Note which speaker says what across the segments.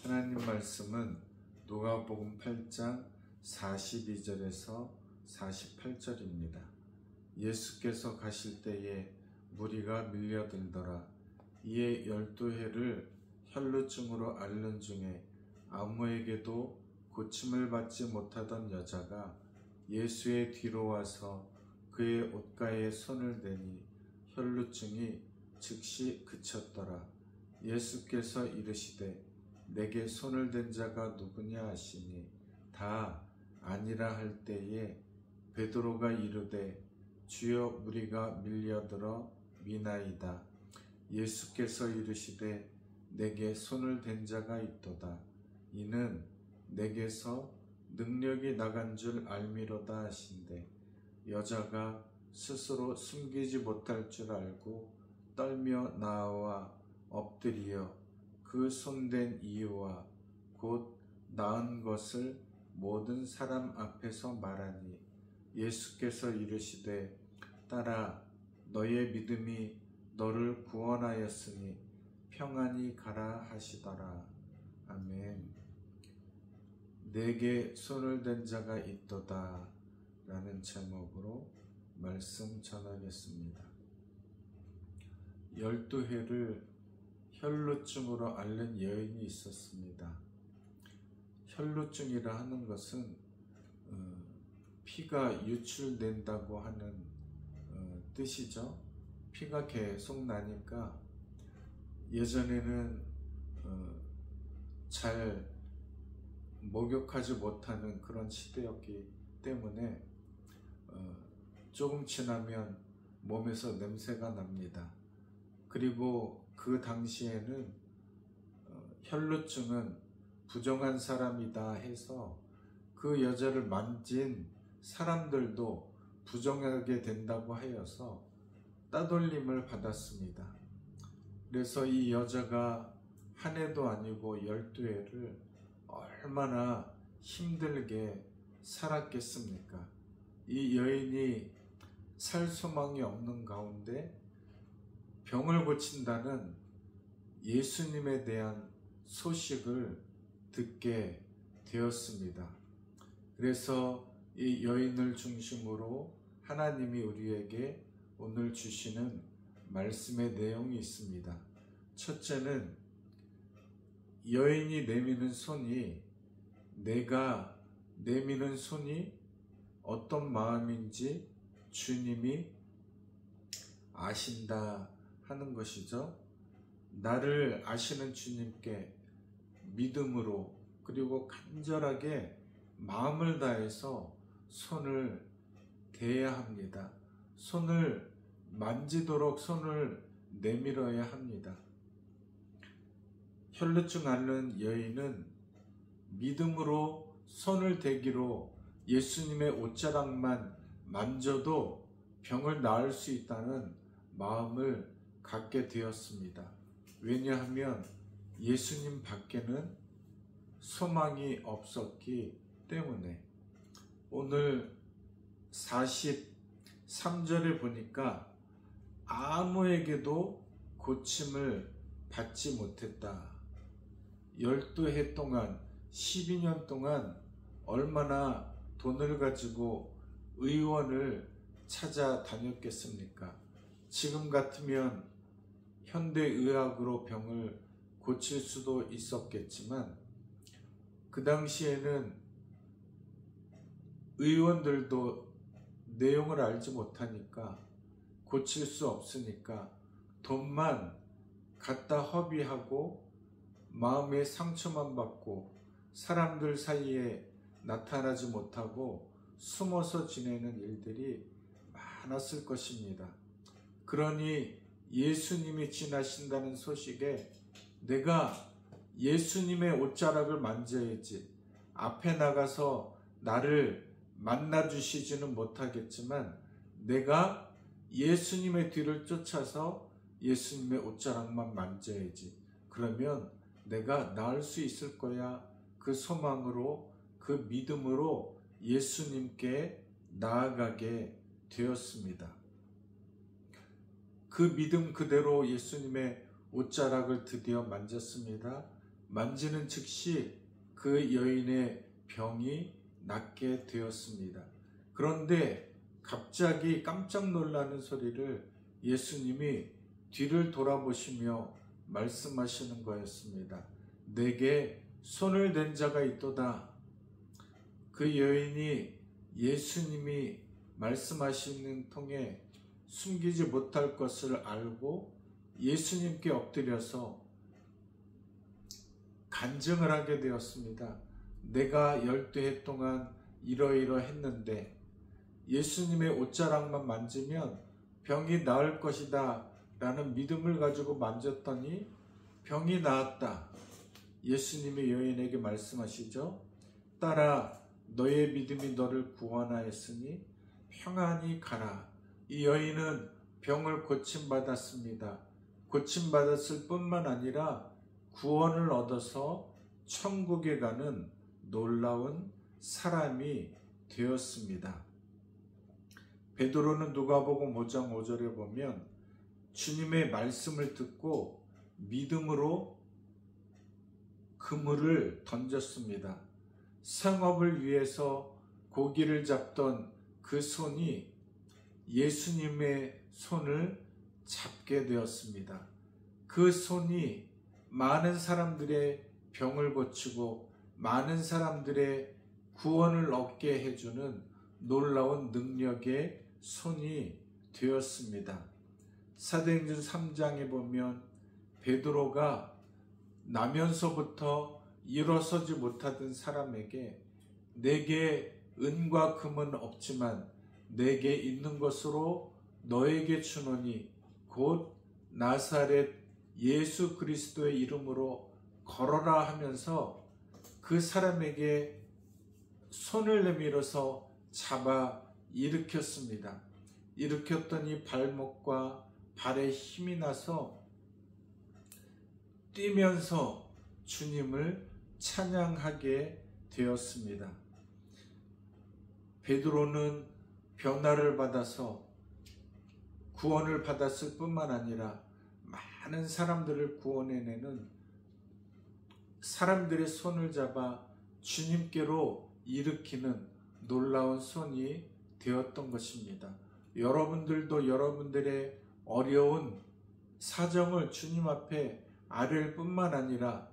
Speaker 1: 하나님 말씀은 누가복음 8장 42절에서 48절입니다. 예수께서 가실 때에 무리가 밀려들더라. 이에 12해를 혈루증으로 앓는 중에 아무에게도 고침을 받지 못하던 여자가 예수의 뒤로 와서 그의 옷가에 손을 대니 혈루증이 즉시 그쳤더라. 예수께서 이르시되 내게 손을 댄 자가 누구냐 하시니 다 아니라 할 때에 베드로가 이르되 주여 무리가 밀려들어 미나이다. 예수께서 이르시되 내게 손을 댄 자가 있도다. 이는 내게서 능력이 나간 줄 알미로다 하신대 여자가 스스로 숨기지 못할 줄 알고 떨며 나와 엎드리어 그 손댄 이유와 곧 나은 것을 모든 사람 앞에서 말하니 예수께서 이르시되 딸아 너의 믿음이 너를 구원하였으니 평안히 가라 하시더라. 아멘. 내게 손을 댄 자가 있도다 라는 제목으로 말씀 전하겠습니다. 12해를 혈루증으로 앓는 여인이 있었습니다. 혈루증이라 하는 것은 피가 유출된다고 하는 뜻이죠. 피가 계속 나니까 예전에는 잘 목욕하지 못하는 그런 시대였기 때문에 조금 지나면 몸에서 냄새가 납니다. 그리고 그 당시에는 혈루증은 부정한 사람이다 해서 그 여자를 만진 사람들도 부정하게 된다고 하여서 따돌림을 받았습니다. 그래서 이 여자가 한 해도 아니고 12해를 얼마나 힘들게 살았겠습니까? 이 여인이 살 소망이 없는 가운데 병을 고친다는 예수님에 대한 소식을 듣게 되었습니다. 그래서 이 여인을 중심으로 하나님이 우리에게 오늘 주시는 말씀의 내용이 있습니다. 첫째는 여인이 내미는 손이 내가 내미는 손이 어떤 마음인지 주님이 아신다 하는 것이죠. 나를 아시는 주님께 믿음으로 그리고 간절하게 마음을 다해서 손을 대야 합니다. 손을 만지도록 손을 내밀어야 합니다. 혈루증 앓는 여인은 믿음으로 손을 대기로 예수님의 옷자락만 만져도 병을 나을 수 있다는 마음을 갖게 되었습니다. 왜냐하면 예수님 밖에는 소망이 없었기 때문에. 오늘 43절에 보니까 아무에게도 고침을 받지 못했다. 12해 동안 12년 동안 얼마나 돈을 가지고 의원을 찾아다녔겠습니까? 지금 같으면 현대의학으로 병을 고칠 수도 있었겠지만 그 당시에는 의원들도 내용을 알지 못하니까 고칠 수 없으니까 돈만 갖다 허비하고 마음의 상처만 받고 사람들 사이에 나타나지 못하고 숨어서 지내는 일들이 많았을 것입니다. 그러니 예수님이 지나신다는 소식에 내가 예수님의 옷자락을 만져야지, 앞에 나가서 나를 만나주시지는 못하겠지만 내가 예수님의 뒤를 쫓아서 예수님의 옷자락만 만져야지, 그러면 내가 나을 수 있을 거야. 그 소망으로 그 믿음으로 예수님께 나아가게 되었습니다. 그 믿음 그대로 예수님의 옷자락을 드디어 만졌습니다. 만지는 즉시 그 여인의 병이 낫게 되었습니다. 그런데 갑자기 깜짝 놀라는 소리를 예수님이 뒤를 돌아보시며 말씀하시는 거였습니다. 내게 손을 댄 자가 있도다. 그 여인이 예수님이 말씀하시는 통에 숨기지 못할 것을 알고 예수님께 엎드려서 간증을 하게 되었습니다. 내가 12해 동안 이러이러했는데 예수님의 옷자락만 만지면 병이 나을 것이다 라는 믿음을 가지고 만졌더니 병이 나았다. 예수님이 여인에게 말씀하시죠. 딸아, 너의 믿음이 너를 구원하였으니 평안히 가라. 이 여인은 병을 고침받았습니다. 고침받았을 뿐만 아니라 구원을 얻어서 천국에 가는 놀라운 사람이 되었습니다. 베드로는 누가복음 5장 5절에 보면 주님의 말씀을 듣고 믿음으로 그물을 던졌습니다. 생업을 위해서 고기를 잡던 그 손이 예수님의 손을 잡게 되었습니다. 그 손이 많은 사람들의 병을 고치고 많은 사람들의 구원을 얻게 해주는 놀라운 능력의 손이 되었습니다. 사도행전 3장에 보면 베드로가 나면서부터 일어서지 못하던 사람에게 내게 은과 금은 없지만 내게 있는 것으로 너에게 주노니 곧 나사렛 예수 그리스도의 이름으로 걸어라 하면서 그 사람에게 손을 내밀어서 잡아 일으켰습니다. 일으켰더니 발목과 발에 힘이 나서 뛰면서 주님을 찬양하게 되었습니다. 베드로는 변화를 받아서 구원을 받았을 뿐만 아니라 많은 사람들을 구원해내는 사람들의 손을 잡아 주님께로 일으키는 놀라운 손이 되었던 것입니다. 여러분들도 여러분들의 어려운 사정을 주님 앞에 아뢰일 뿐만 아니라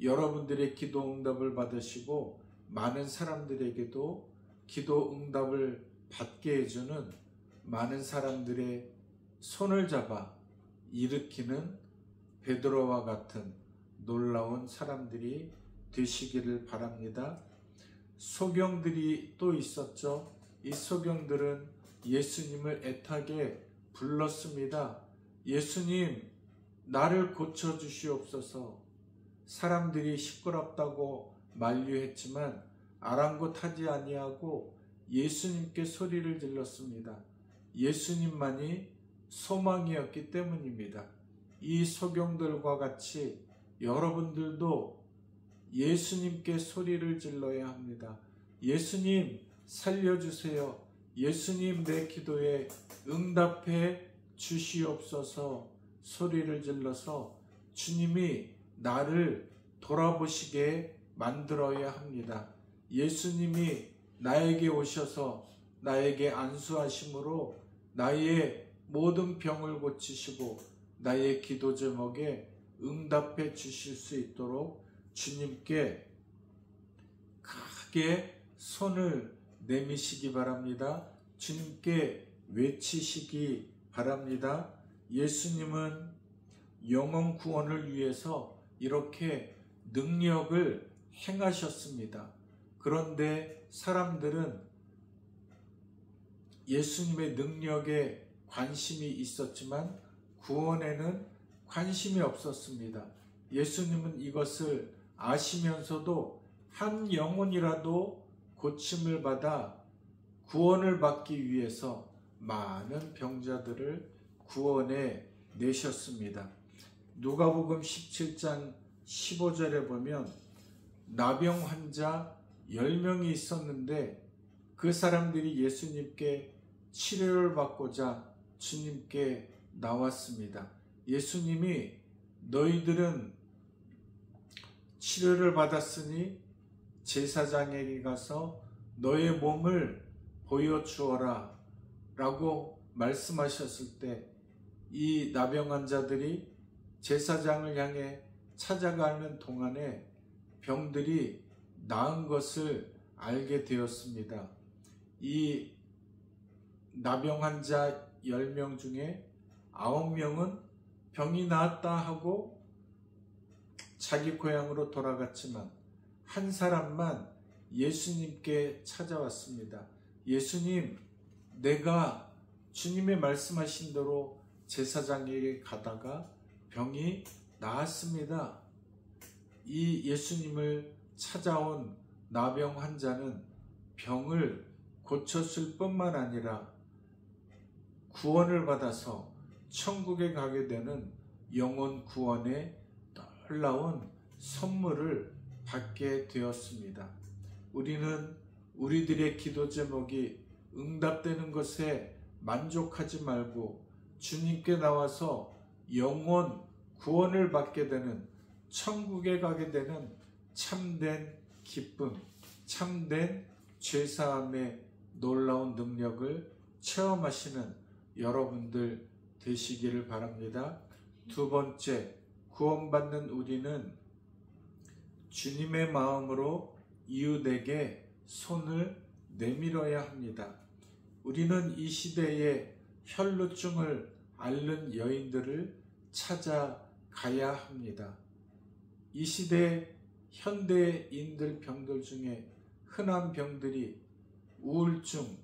Speaker 1: 여러분들의 기도 응답을 받으시고 많은 사람들에게도 기도 응답을 받게 해주는 많은 사람들의 손을 잡아 일으키는 베드로와 같은 놀라운 사람들이 되시기를 바랍니다. 소경들이 또 있었죠. 이 소경들은 예수님을 애타게 불렀습니다. 예수님, 나를 고쳐주시옵소서. 사람들이 시끄럽다고 만류했지만 아랑곳하지 아니하고 예수님께 소리를 질렀습니다. 예수님만이 소망이었기 때문입니다. 이 소경들과 같이 여러분들도 예수님께 소리를 질러야 합니다. 예수님 살려주세요. 예수님 내 기도에 응답해 주시옵소서. 소리를 질러서 주님이 나를 돌아보시게 만들어야 합니다. 예수님이 나에게 오셔서 나에게 안수하심으로 나의 모든 병을 고치시고 나의 기도 제목에 응답해 주실 수 있도록 주님께 크게 손을 내미시기 바랍니다. 주님께 외치시기 바랍니다. 예수님은 영혼 구원을 위해서 이렇게 능력을 행하셨습니다. 그런데 사람들은 예수님의 능력에 관심이 있었지만 구원에는 관심이 없었습니다. 예수님은 이것을 아시면서도 한 영혼이라도 고침을 받아 구원을 받기 위해서 많은 병자들을 구원해 내셨습니다. 누가복음 17장 15절에 보면 나병 환자 10명이 있었는데 그 사람들이 예수님께 치료를 받고자 주님께 나왔습니다. 예수님이 너희들은 치료를 받았으니 제사장에게 가서 너의 몸을 보여주어라 라고 말씀하셨을 때 이 나병 환자들이 제사장을 향해 찾아가는 동안에 병들이 나은 것을 알게 되었습니다. 이 나병 환자 10명 중에 9명은 병이 나았다 하고 자기 고향으로 돌아갔지만 한 사람만 예수님께 찾아왔습니다. 예수님, 내가 주님의 말씀하신 대로 제사장에게 가다가 병이 나았습니다. 이 예수님을 찾아온 나병 환자는 병을 고쳤을 뿐만 아니라 구원을 받아서 천국에 가게 되는 영혼 구원의 놀라운 선물을 받게 되었습니다. 우리는 우리들의 기도 제목이 응답되는 것에 만족하지 말고 주님께 나와서 영혼 구원을 받게 되는, 천국에 가게 되는 참된 기쁨, 참된 죄사함의 놀라운 능력을 체험하시는 여러분들 되시기를 바랍니다. 두 번째, 구원받는 우리는 주님의 마음으로 이웃에게 손을 내밀어야 합니다. 우리는 이 시대에 혈루증을 앓는 여인들을 찾아가야 합니다. 이 시대 현대인들 병들 중에 흔한 병들이 우울증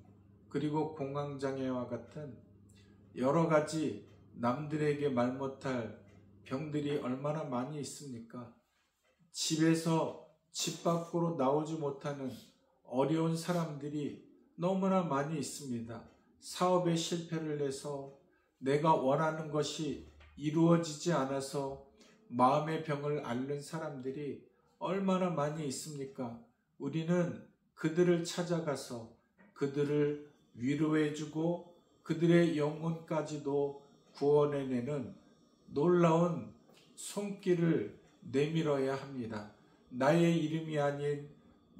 Speaker 1: 그리고 공황장애와 같은 여러 가지 남들에게 말 못할 병들이 얼마나 많이 있습니까? 집에서 집 밖으로 나오지 못하는 어려운 사람들이 너무나 많이 있습니다. 사업에 실패를 해서 내가 원하는 것이 이루어지지 않아서 마음의 병을 앓는 사람들이 얼마나 많이 있습니까? 우리는 그들을 찾아가서 그들을 위로해주고 그들의 영혼까지도 구원해내는 놀라운 손길을 내밀어야 합니다. 나의 이름이 아닌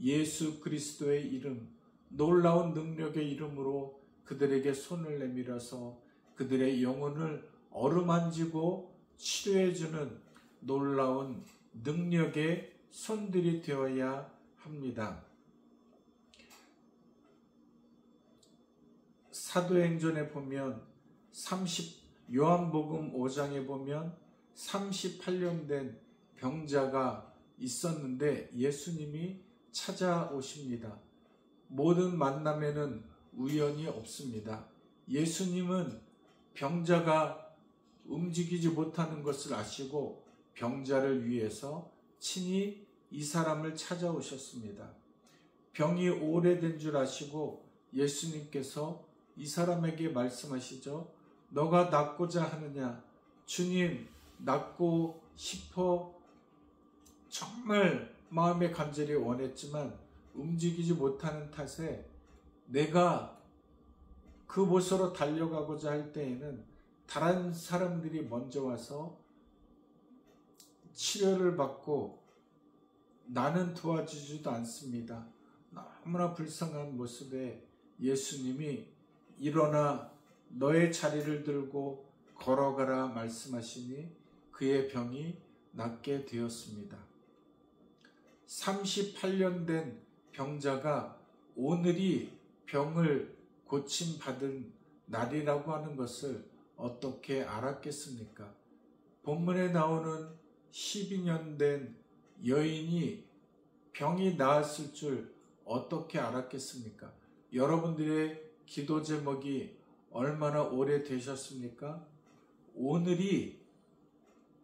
Speaker 1: 예수 그리스도의 이름, 놀라운 능력의 이름으로 그들에게 손을 내밀어서 그들의 영혼을 어루만지고 치료해주는 놀라운 능력의 손들이 되어야 합니다. 사도행전에 보면 요한복음 5장에 보면 38년 된 병자가 있었는데 예수님이 찾아오십니다. 모든 만남에는 우연이 없습니다. 예수님은 병자가 움직이지 못하는 것을 아시고 병자를 위해서 친히 이 사람을 찾아오셨습니다. 병이 오래된 줄 아시고 예수님께서 이 사람에게 말씀하시죠. 너가 낫고자 하느냐? 주님, 낫고 싶어 정말 마음에 간절히 원했지만 움직이지 못하는 탓에 내가 그곳으로 달려가고자 할 때에는 다른 사람들이 먼저 와서 치료를 받고 나는 도와주지도 않습니다. 너무나 불쌍한 모습에 예수님이 일어나 너의 자리를 들고 걸어가라 말씀하시니 그의 병이 낫게 되었습니다. 38년 된 병자가 오늘이 병을 고침받은 날이라고 하는 것을 어떻게 알았겠습니까? 본문에 나오는 12년 된 여인이 병이 나았을 줄 어떻게 알았겠습니까? 여러분들의 기도 제목이 얼마나 오래되셨습니까? 오늘이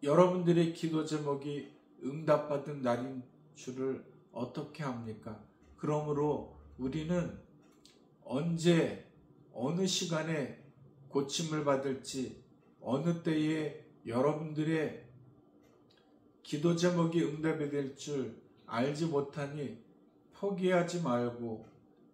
Speaker 1: 여러분들의 기도 제목이 응답받은 날인 줄을 어떻게 합니까? 그러므로 우리는 언제 어느 시간에 고침을 받을지 어느 때에 여러분들의 기도 제목이 응답이 될 줄 알지 못하니 포기하지 말고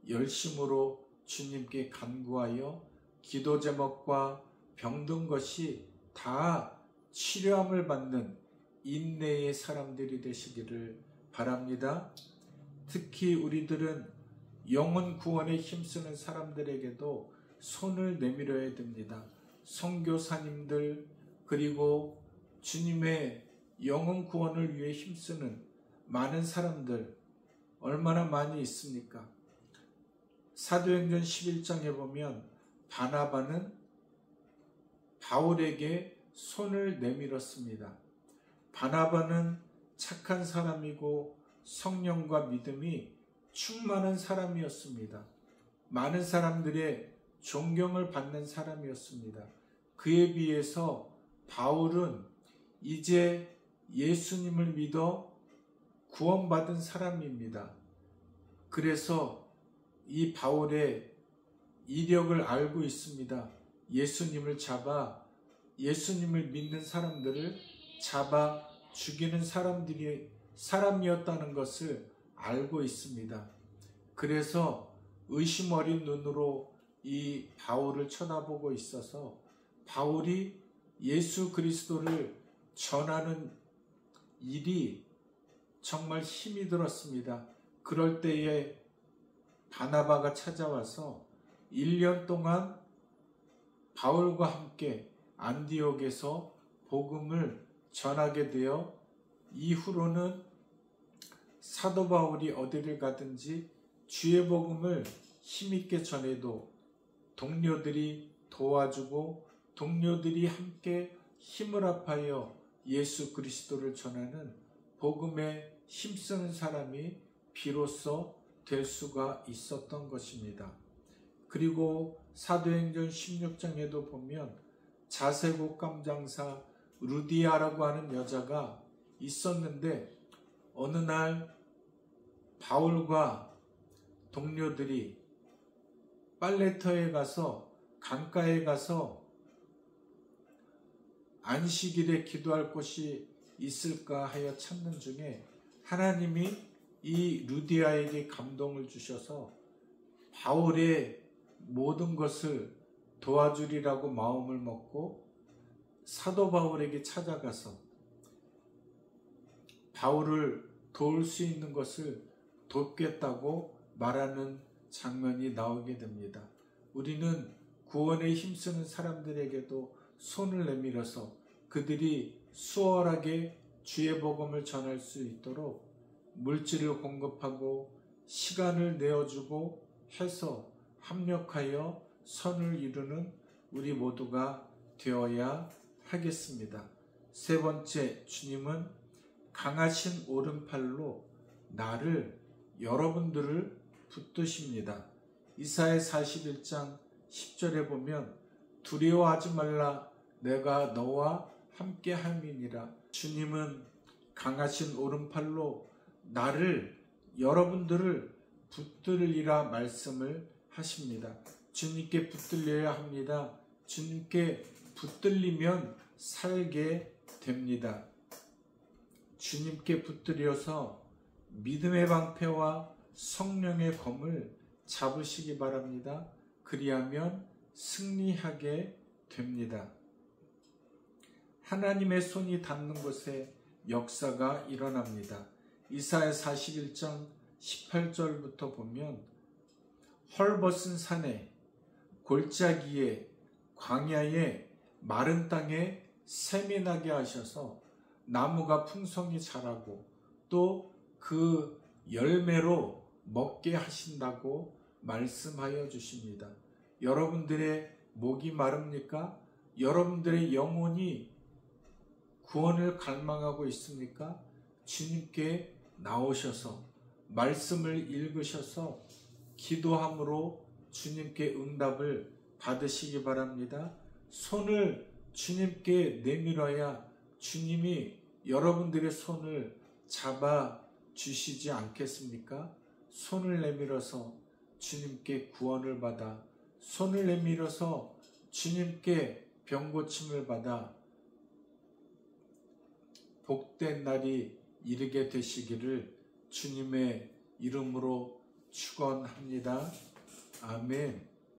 Speaker 1: 열심으로 주님께 간구하여 기도 제목과 병든 것이 다 치료함을 받는 인내의 사람들이 되시기를 바랍니다. 특히 우리들은 영혼 구원에 힘쓰는 사람들에게도 손을 내밀어야 됩니다. 선교사님들, 그리고 주님의 영혼 구원을 위해 힘쓰는 많은 사람들 얼마나 많이 있습니까? 사도행전 11장에 보면 바나바는 바울에게 손을 내밀었습니다. 바나바는 착한 사람이고 성령과 믿음이 충만한 사람이었습니다. 많은 사람들의 존경을 받는 사람이었습니다. 그에 비해서 바울은 이제 예수님을 믿어 구원받은 사람입니다. 그래서 이 바울의 이력을 알고 있습니다. 예수님을 믿는 사람들을 잡아 죽이는 사람이었다는 것을 알고 있습니다. 그래서 의심 어린 눈으로 이 바울을 쳐다보고 있어서 바울이 예수 그리스도를 전하는 일이 정말 힘이 들었습니다. 그럴 때에 바나바가 찾아와서 1년 동안 바울과 함께 안디옥에서 복음을 전하게 되어 이후로는 사도 바울이 어디를 가든지 주의 복음을 힘있게 전해도 동료들이 도와주고 동료들이 함께 힘을 합하여 예수 그리스도를 전하는 복음에 힘쓰는 사람이 비로소 될 수가 있었던 것입니다. 그리고 사도행전 16장에도 보면 자세국 감장사 루디아라고 하는 여자가 있었는데 어느 날 바울과 동료들이 빨래터에 가서 강가에 가서 안식일에 기도할 곳이 있을까 하여 찾는 중에 하나님이 이 루디아에게 감동을 주셔서 바울의 모든 것을 도와주리라고 마음을 먹고 사도 바울에게 찾아가서 바울을 도울 수 있는 것을 돕겠다고 말하는 장면이 나오게 됩니다. 우리는 구원에 힘쓰는 사람들에게도 손을 내밀어서 그들이 수월하게 주의 복음을 전할 수 있도록 물질을 공급하고 시간을 내어주고 해서 합력하여 선을 이루는 우리 모두가 되어야 하겠습니다. 세 번째, 주님은 강하신 오른팔로 여러분들을 붙드십니다. 이사야 41장 10절에 보면 두려워하지 말라, 내가 너와 함께 함이니라. 주님은 강하신 오른팔로 여러분들을 붙들리라 말씀을 하십니다. 주님께 붙들려야 합니다. 주님께 붙들리면 살게 됩니다. 주님께 붙들려서 믿음의 방패와 성령의 검을 잡으시기 바랍니다. 그리하면 승리하게 됩니다. 하나님의 손이 닿는 곳에 역사가 일어납니다. 이사야 41장 18절부터 보면 헐벗은 산에, 골짜기에, 광야에, 마른 땅에 샘이 나게 하셔서 나무가 풍성히 자라고 또 그 열매로 먹게 하신다고 말씀하여 주십니다. 여러분들의 목이 마릅니까? 여러분들의 영혼이 구원을 갈망하고 있습니까? 주님께 나오셔서 말씀을 읽으셔서 기도함으로 주님께 응답을 받으시기 바랍니다. 손을 주님께 내밀어야 주님이 여러분들의 손을 잡아 주시지 않겠습니까? 손을 내밀어서 주님께 구원을 받아, 손을 내밀어서 주님께 병고침을 받아 복된 날이 이르게 되시기를 주님의 이름으로 축원합니다. 아멘.